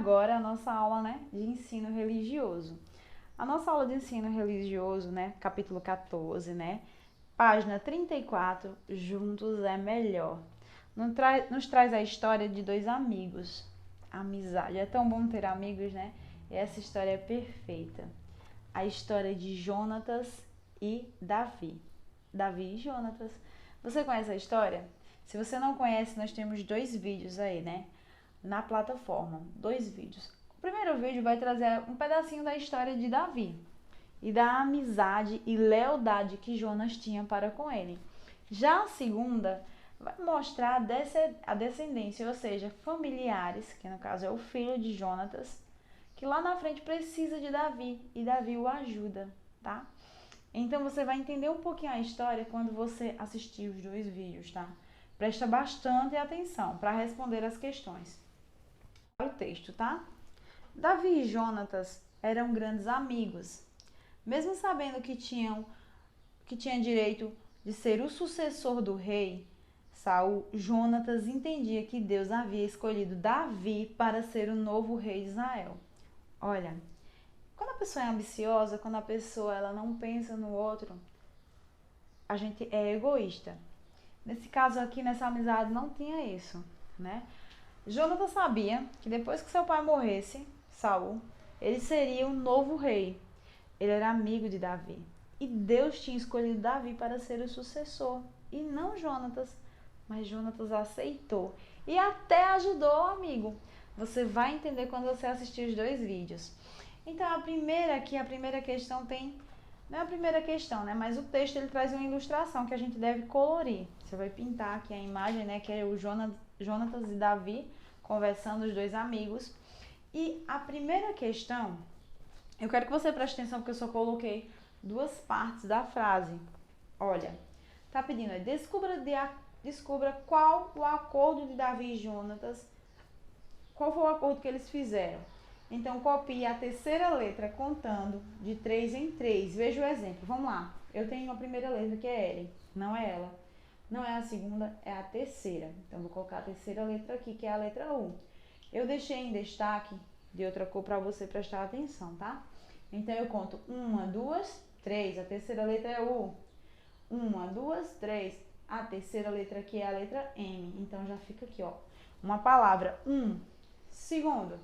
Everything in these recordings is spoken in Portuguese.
agora a nossa aula, né, de ensino religioso. A nossa aula de ensino religioso, né, capítulo 14, né, página 34, juntos é melhor. Nos traz a história de dois amigos. Amizade. É tão bom ter amigos, né? E essa história é perfeita. A história de Jonatas e Davi. Davi e Jonatas. Você conhece a história? Se você não conhece, nós temos 2 vídeos aí, né? Na plataforma. 2 vídeos. O primeiro vídeo vai trazer um pedacinho da história de Davi e da amizade e lealdade que Jonas tinha para com ele. Já a segunda vai mostrar a descendência, ou seja, familiares, que no caso é o filho de Jonatas, que lá na frente precisa de Davi e Davi o ajuda, tá? Então você vai entender um pouquinho a história quando você assistir os 2 vídeos, tá? Presta bastante atenção para responder as questões. O texto, tá? Davi e Jonatas eram grandes amigos. Mesmo sabendo que tinha direito de ser o sucessor do rei Saul, Jonatas entendia que Deus havia escolhido Davi para ser o novo rei de Israel. Olha, quando a pessoa é ambiciosa, quando a pessoa ela não pensa no outro, a gente é egoísta. Nesse caso aqui, nessa amizade, não tinha isso, né? Jonatas sabia que depois que seu pai morresse, Saul, ele seria o novo rei. Ele era amigo de Davi. E Deus tinha escolhido Davi para ser o sucessor. E não Jonatas. Mas Jonatas aceitou. E até ajudou o amigo. Você vai entender quando você assistir os 2 vídeos. Então, a primeira questão tem... Não é a primeira questão, né? Mas o texto, ele traz uma ilustração que a gente deve colorir. Você vai pintar aqui a imagem, né? Que é o Jonatas e Davi conversando, os 2 amigos. E a primeira questão... Eu quero que você preste atenção porque eu só coloquei 2 partes da frase. Olha, tá pedindo aí, descubra qual o acordo de Davi e Jonatas, qual foi o acordo que eles fizeram. Então, copie a terceira letra contando de 3 em 3. Veja o exemplo, vamos lá. Eu tenho a primeira letra que é L, não é ela. Não é a segunda, é a terceira. Então, vou colocar a terceira letra aqui, que é a letra U. Eu deixei em destaque de outra cor para você prestar atenção, tá? Então, eu conto 1, 2, 3. A terceira letra é U. 1, 2, 3. A terceira letra aqui é a letra M. Então, já fica aqui, ó. Uma palavra, Segundo,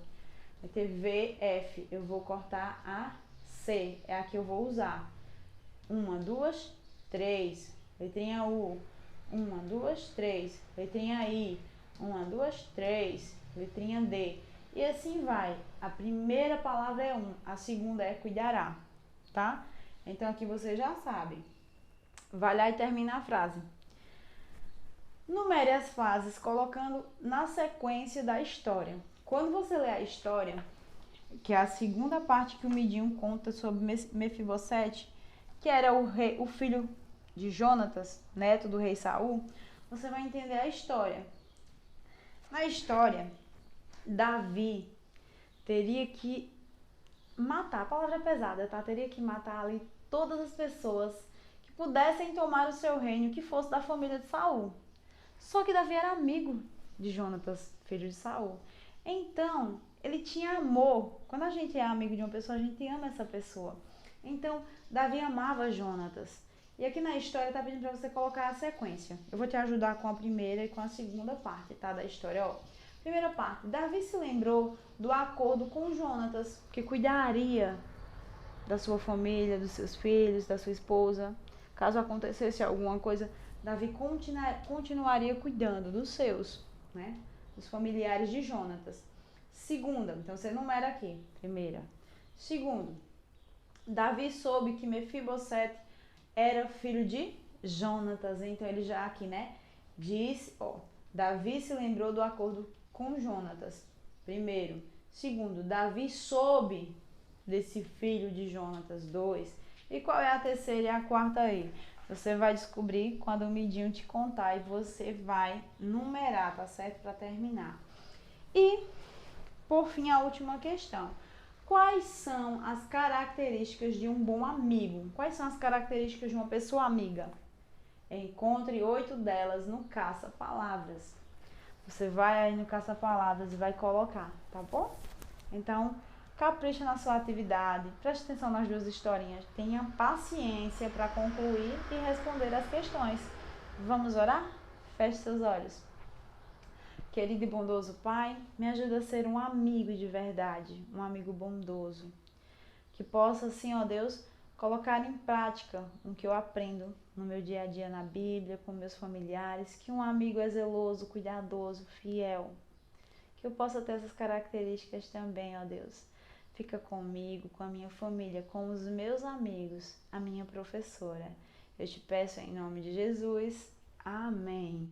vai ter V, F. Eu vou cortar a C. É a que eu vou usar. 1, 2, 3. Letrinha U. 1, 2, 3. Letrinha I. 1, 2, 3. Letrinha D. E assim vai. A primeira palavra é a segunda é cuidará, tá? Então aqui você já sabe. Vai lá e termina a frase. Numere as frases colocando na sequência da história. Quando você lê a história, que é a segunda parte que o Midinho conta sobre Mefibosete, que era o filho de Jonatas, neto do rei Saul, você vai entender a história. Na história, Davi teria que matar, a palavra é pesada, tá? Teria que matar ali todas as pessoas que pudessem tomar o seu reino, que fosse da família de Saul. Só que Davi era amigo de Jonatas, filho de Saul. Então, ele tinha amor. Quando a gente é amigo de uma pessoa, a gente ama essa pessoa. Então, Davi amava Jonatas. E aqui na história tá pedindo para você colocar a sequência. Eu vou te ajudar com a primeira e com a segunda parte, tá? Da história, ó. Primeira parte, Davi se lembrou do acordo com Jonatas, que cuidaria da sua família, dos seus filhos, da sua esposa. Caso acontecesse alguma coisa, Davi continuaria cuidando dos seus, né? Dos familiares de Jonatas. Segunda, então você numera aqui. Primeira. Segundo, Davi soube que Mefibosete era filho de Jonatas. Então ele já aqui, né? Diz, ó, Davi se lembrou do acordo com Jonatas. Primeiro. Segundo, Davi soube desse filho de Jonatas. 2. E qual é a terceira e a quarta aí? Você vai descobrir quando o Midinho te contar e você vai numerar, tá certo? Para terminar. E, por fim, a última questão. Quais são as características de um bom amigo? Quais são as características de uma pessoa amiga? Encontre 8 delas no caça-palavras. Você vai aí no caça-palavras e vai colocar, tá bom? Então, capricha na sua atividade, preste atenção nas duas historinhas, tenha paciência para concluir e responder as questões. Vamos orar? Feche seus olhos. Querido e bondoso Pai, me ajuda a ser um amigo de verdade, um amigo bondoso, que possa, assim, ó Deus, colocar em prática o que eu aprendo no meu dia a dia na Bíblia, com meus familiares, que um amigo é zeloso, cuidadoso, fiel, que eu possa ter essas características também, ó Deus. Fica comigo, com a minha família, com os meus amigos, a minha professora. Eu te peço em nome de Jesus. Amém.